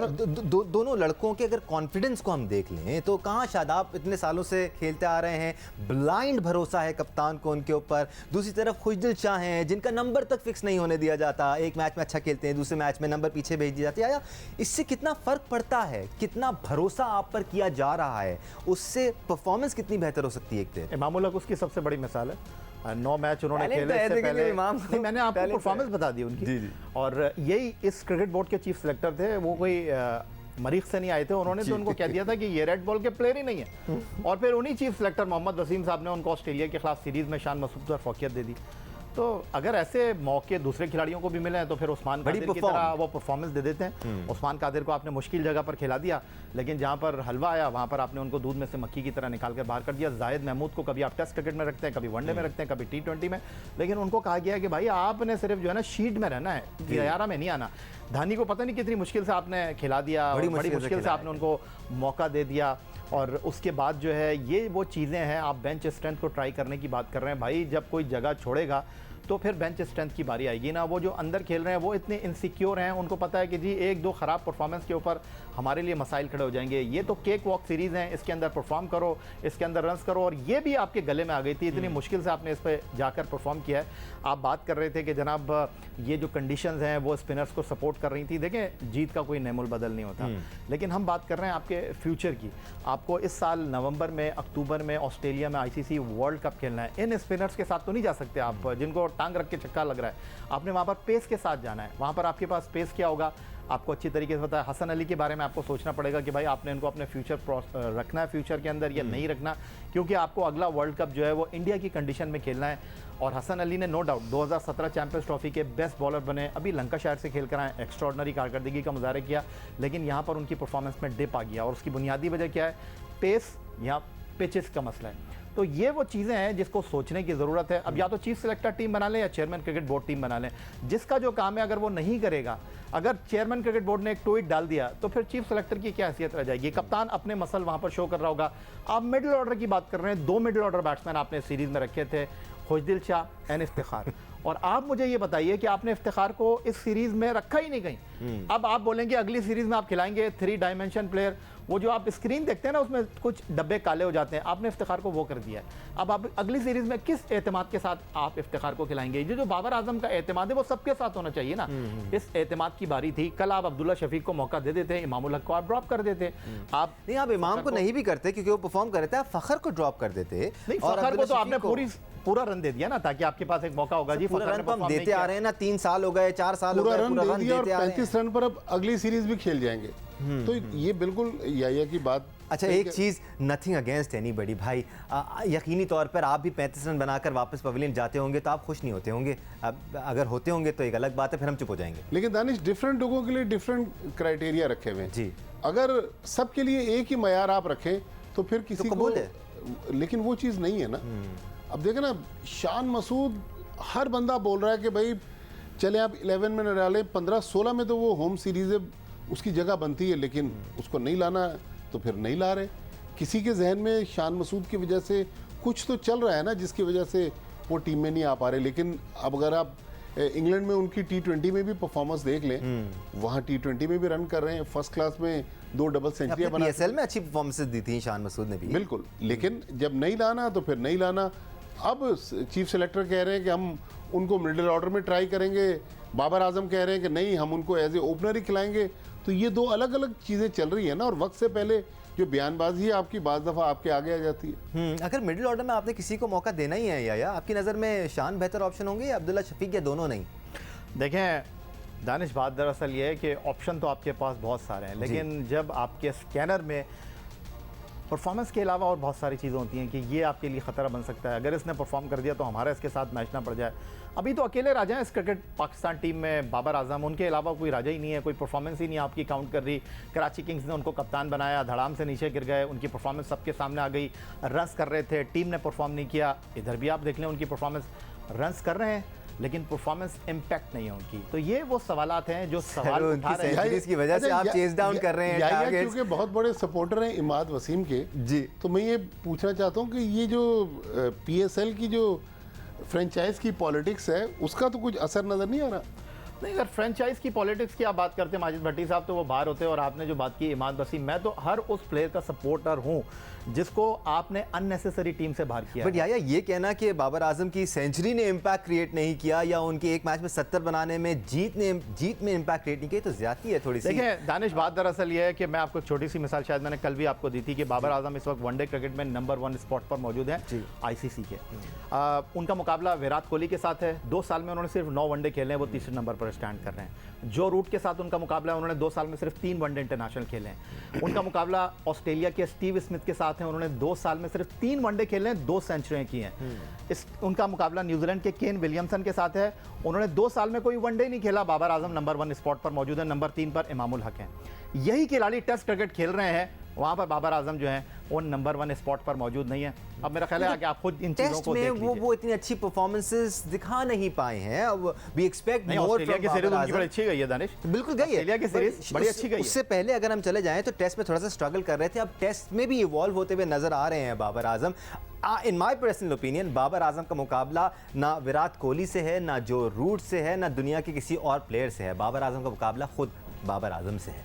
दोनों लड़कों के अगर कॉन्फिडेंस को हम देख लें तो कहाँ शादाब इतने सालों से खेलते आ रहे हैं, ब्लाइंड भरोसा है कप्तान को उनके ऊपर। दूसरी तरफ खुशदिल शाह हैं जिनका नंबर तक फिक्स नहीं होने दिया जाता, एक मैच में अच्छा खेलते हैं, दूसरे मैच में नंबर पीछे भेज दी जाती है। इससे कितना फ़र्क पड़ता है, कितना भरोसा आप पर किया जा रहा है, उससे परफॉर्मेंस कितनी बेहतर हो सकती है। एक दिन इमामुल हक उसकी सबसे बड़ी मिसाल है। 9 मैच उन्होंने खेले इससे पहले। नहीं, मैंने आपको परफॉर्मेंस बता दी उनकी। जी जी। और यही इस क्रिकेट बोर्ड के चीफ सिलेक्टर थे, वो कोई मरीख से नहीं आए थे। उन्होंने तो उनको कह दिया था कि ये रेड बॉल के प्लेयर ही नहीं है। और फिर उन्हीं चीफ सिलेक्टर मोहम्मद वसीम साहब ने उनको ऑस्ट्रेलिया के खिलाफ सीरीज में शान मसूद पर फौकियत दे दी। तो अगर ऐसे मौके दूसरे खिलाड़ियों को भी मिले हैं तो फिर उस्मान कादिर की तरह वो परफॉर्मेंस दे देते हैं। उस्मान कादिर को आपने मुश्किल जगह पर खिला दिया, लेकिन जहां पर हलवा आया वहां पर आपने उनको दूध में से मक्खी की तरह निकाल कर बाहर कर दिया। जाहिद महमूद को कभी आप टेस्ट क्रिकेट में रखते हैं, कभी वनडे में रखते हैं, कभी T20 में, लेकिन उनको कहा गया है कि भाई आपने सिर्फ जो है ना शीट में रहना है, 11 में नहीं आना। धानी को पता नहीं कितनी मुश्किल से आपने खिला दिया, बड़ी मुश्किल से आपने उनको मौका दे दिया। और उसके बाद जो है ये वो चीज़ें हैं, आप बेंच स्ट्रेंथ को ट्राई करने की बात कर रहे हैं। भाई जब कोई जगह छोड़ेगा तो फिर बेंच स्ट्रेंथ की बारी आएगी ना। वो जो अंदर खेल रहे हैं वो इतने इनसिक्योर हैं, उनको पता है कि जी 1-2 ख़राब परफॉर्मेंस के ऊपर हमारे लिए मसाइल खड़े हो जाएंगे। ये तो केक वॉक सीरीज़ हैं, इसके अंदर परफॉर्म करो, इसके अंदर रन्स करो। और ये भी आपके गले में आ गई थी, इतनी मुश्किल से आपने इस पर जाकर परफॉर्म किया है। आप बात कर रहे थे कि जनाब ये जो कंडीशंस हैं वो स्पिनर्स को सपोर्ट कर रही थी। देखें, जीत का कोई नेमुल बदल नहीं होता, लेकिन हम बात कर रहे हैं आपके फ्यूचर की। आपको इस साल नवंबर में, अक्टूबर में ऑस्ट्रेलिया में ICC वर्ल्ड कप खेलना है। इन स्पिनर्स के साथ तो नहीं जा सकते आप, जिनको टांग रख के चक्का लग रहा है। आपने वहाँ पर पेस के साथ जाना है। वहाँ पर आपके पास पेस क्या होगा आपको अच्छी तरीके से पता है। हसन अली के बारे में आपको सोचना पड़ेगा कि भाई आपने इनको अपने फ्यूचर रखना है फ्यूचर के अंदर या नहीं रखना, क्योंकि आपको अगला वर्ल्ड कप जो है वो इंडिया की कंडीशन में खेलना है। और हसन अली ने नो डाउट 2017 चैंपियंस ट्रॉफी के बेस्ट बॉलर बने, अभी लंकाशायर से खेल कर आए, एक्स्ट्राऑर्डिनरी कारकर्दगी का मुजाहरा किया, लेकिन यहाँ पर उनकी परफॉर्मेंस में डिप आ गया। और उसकी बुनियादी वजह क्या है? पेस या पिचेस का मसला है। तो ये वो चीज़ें हैं जिसको सोचने की ज़रूरत है। अब या तो चीफ सिलेक्टर टीम बना लें या चेयरमैन क्रिकेट बोर्ड टीम बना लें। जिसका जो काम है अगर वो नहीं करेगा, अगर चेयरमैन क्रिकेट बोर्ड ने एक ट्वीट डाल दिया तो फिर चीफ सिलेक्टर की क्या हैसियत रह जाएगी? कप्तान अपने मसल वहाँ पर शो कर रहा होगा। आप मिडिल ऑर्डर की बात कर रहे हैं, 2 मिडिल ऑर्डर बैट्समैन आपने सीरीज़ में रखे थे, खुशदिल शाह एंड इफ्तिखार। और आप मुझे ये बताइए कि आपने इफ्तिखार को इस सीरीज़ में रखा ही नहीं कहीं। अब आप बोलेंगे अगली सीरीज़ में आप खिलाएंगे 3 डायमेंशन प्लेयर, वो जो आप स्क्रीन देखते हैं ना उसमें कुछ डब्बे काले हो जाते हैं, आपने इफ्तिखार को वो कर दिया है। अब आप अगली सीरीज़ में किस एतमाद के साथ आप इफ्तिखार को खिलाएंगे? ये जो बाबर आजम का एतमाद है वो सबके साथ होना चाहिए ना। इस एतमाद की बारी थी। कल आप अब्दुल्ला शफीक को मौका दे देते, इमामुल हक को आप ड्रॉप कर देते। आप नहीं, आप इमाम को नहीं भी करते क्योंकि वो परफॉर्म कर रहे थे, आप फखर को ड्रॉप कर देते। नहीं, फखर को तो आपने पूरा रन दे दिया ना, ताकि आपके पास एक मौका होगा। जी पूरा रन तो हम देते आ रहे हैं ना, 3 साल हो गए, 4 साल हो गए, पूरा रन दे दिया और 35 रन पर अब अगली सीरीज भी खेल जाएंगे। तो ये बिल्कुल या की बात। अच्छा, एक चीज़, नथिंग अगेंस्ट एनीबॉडी भाई, यकीनी तौर पर आप भी 35 रन बनाकर वापस पवेलियन जाते होंगे तो आप खुश नहीं होते होंगे। अब अगर होते होंगे तो एक अलग बात है, फिर हम चुप हो जाएंगे। लेकिन दानिश, डिफरेंट लोगों के लिए डिफरेंट क्राइटेरिया रखे हुए हैं जी। अगर सबके लिए एक ही मयार आप रखें तो फिर किसी को, लेकिन वो चीज़ नहीं है ना। अब देखें ना, शान मसूद, हर बंदा बोल रहा है कि भाई चले आप 11 में न डालें, 15-16 में तो वो होम सीरीज़ है, उसकी जगह बनती है, लेकिन उसको नहीं लाना तो फिर नहीं ला रहे। किसी के जहन में शान मसूद की वजह से कुछ तो चल रहा है ना, जिसकी वजह से वो टीम में नहीं आ पा रहे। लेकिन अब अगर आप इंग्लैंड में उनकी T20 में भी परफॉर्मेंस देख लें, वहाँ T20 में भी रन कर रहे हैं, फर्स्ट क्लास में 2 डबल सेंचुरियाँ बना, PSL में अच्छी परफॉर्मेंस दी थी शान मसूद ने भी। बिल्कुल, लेकिन जब नहीं लाना तो फिर नहीं लाना। अब चीफ सेलेक्टर कह रहे हैं कि हम उनको मिडिल ऑर्डर में ट्राई करेंगे, बाबर आजम कह रहे हैं कि नहीं, हम उनको एज ए ओपनर ही खिलाएंगे। तो ये 2 अलग अलग चीज़ें चल रही है ना, और वक्त से पहले जो बयानबाजी है आपकी बाज़ दफ़ा आपके आगे आ जाती है। अगर मिडिल ऑर्डर में आपने किसी को मौका देना ही है, या आपकी नज़र में शान बेहतर ऑप्शन होंगे या अब्दुल्ला शफीक, या दोनों नहीं? देखें दानिश, बात दरअसल ये है कि ऑप्शन तो आपके पास बहुत सारे हैं, लेकिन जब आपके स्कैनर में परफॉर्मेंस के अलावा और बहुत सारी चीज़ें होती हैं कि ये आपके लिए ख़तरा बन सकता है। अगर इसने परफॉर्म कर दिया तो हमारा इसके साथ मैच ना पड़ जाए। अभी तो अकेले राजा हैं इस क्रिकेट पाकिस्तान टीम में, बाबर आजम, उनके अलावा कोई राजा ही नहीं है, कोई परफॉर्मेंस ही नहीं आपकी काउंट कर रही। कराची किंग्स ने उनको कप्तान बनाया, धड़ाम से नीचे गिर गए, उनकी परफॉर्मेंस सबके सामने आ गई। रन्स कर रहे थे, टीम ने परफॉर्म नहीं किया। इधर भी आप देख लें उनकी परफॉर्मेंस, रन्स कर रहे हैं लेकिन परफॉर्मेंस इम्पैक्ट नहीं है उनकी। तो ये वो सवालात हैं जो सवाल उठा रहे हैं, इसकी वजह से आप चेस डाउन कर रहे हैं, क्योंकि बहुत बड़े सपोर्टर हैं इमाद वसीम के। जी, तो मैं ये पूछना चाहता हूँ कि ये जो PSL की जो फ्रेंचाइज की पॉलिटिक्स है, उसका तो कुछ असर नज़र नहीं आ रहा? नहीं, अगर फ्रेंचाइज की पॉलिटिक्स की आप बात करते हैं माजिद भट्टी साहब, तो वो बाहर होते हैं। और आपने जो बात की इमाद वसीम, मैं तो हर उस प्लेयर का सपोर्टर हूं जिसको आपने अननेसेसरी टीम से बाहर किया। बट यार ये कहना कि बाबर आजम की सेंचुरी ने इम्पैक्ट क्रिएट नहीं किया या उनके एक मैच में 70 बनाने में जीत में इम्पैक्ट क्रिएट नहीं किया, तो ज्यादती है थोड़ी सी। देखिए दानिश, बात दरअसल ये है कि मैं आपको एक छोटी सी मिसाल शायद मैंने कल भी आपको दी थी कि बाबर आजम इस वक्त वनडे क्रिकेट में नंबर 1 स्पॉट पर मौजूद है आईसीसी के। उनका मुकाबला विराट कोहली के साथ है। 2 साल में उन्होंने सिर्फ 9 वनडे खेले हैं, वो तीसरे नंबर पर स्टैंड कर रहे हैं। जो रूट के साथ उनका मुकाबला है, उन्होंने 2 साल में सिर्फ 3 वनडे इंटरनेशनल खेले हैं। उनका मुकाबला ऑस्ट्रेलिया के स्टीव स्मिथ के साथ है, उन्होंने 2 साल में सिर्फ 3 वनडे खेले हैं, 2 सेंचुरियां की हैं। उनका मुकाबला न्यूजीलैंड के केन विलियमसन के साथ है, उन्होंने 2 साल में कोई वनडे नहीं खेला। बाबर आजम नंबर 1 स्पॉट पर मौजूद है, नंबर 3 पर इमामुल हक हैं। यही खिलाड़ी टेस्ट क्रिकेट खेल रहे हैं, वहां पर बाबर आजम जो है वो नंबर 1 स्पॉट पर मौजूद नहीं है। अब मेरा ख्याल है कि आप खुद इन चीजों को देख लीजिए। वो इतनी अच्छी परफॉर्मेंसेस दिखा नहीं पाए हैं। अब वी एक्सपेक्ट मोर ऑस्ट्रेलिया की सीरीज उनकी बड़ी अच्छी गई है दानिश, बिल्कुल गई है ऑस्ट्रेलिया की सीरीज बड़ी अच्छी गई है। उससे पहले अगर हम चले जाएं तो टेस्ट में थोड़ा सा स्ट्रगल कर रहे थे, अब टेस्ट में भी इवॉल्व होते हुए नजर आ रहे हैं Babar Azam. In my personal opinion Babar Azam का मुकाबला ना विराट कोहली से है, ना जो रूट से है, ना दुनिया के किसी और प्लेयर से है। बाबर आजम का मुकाबला खुद बाबर आजम से है।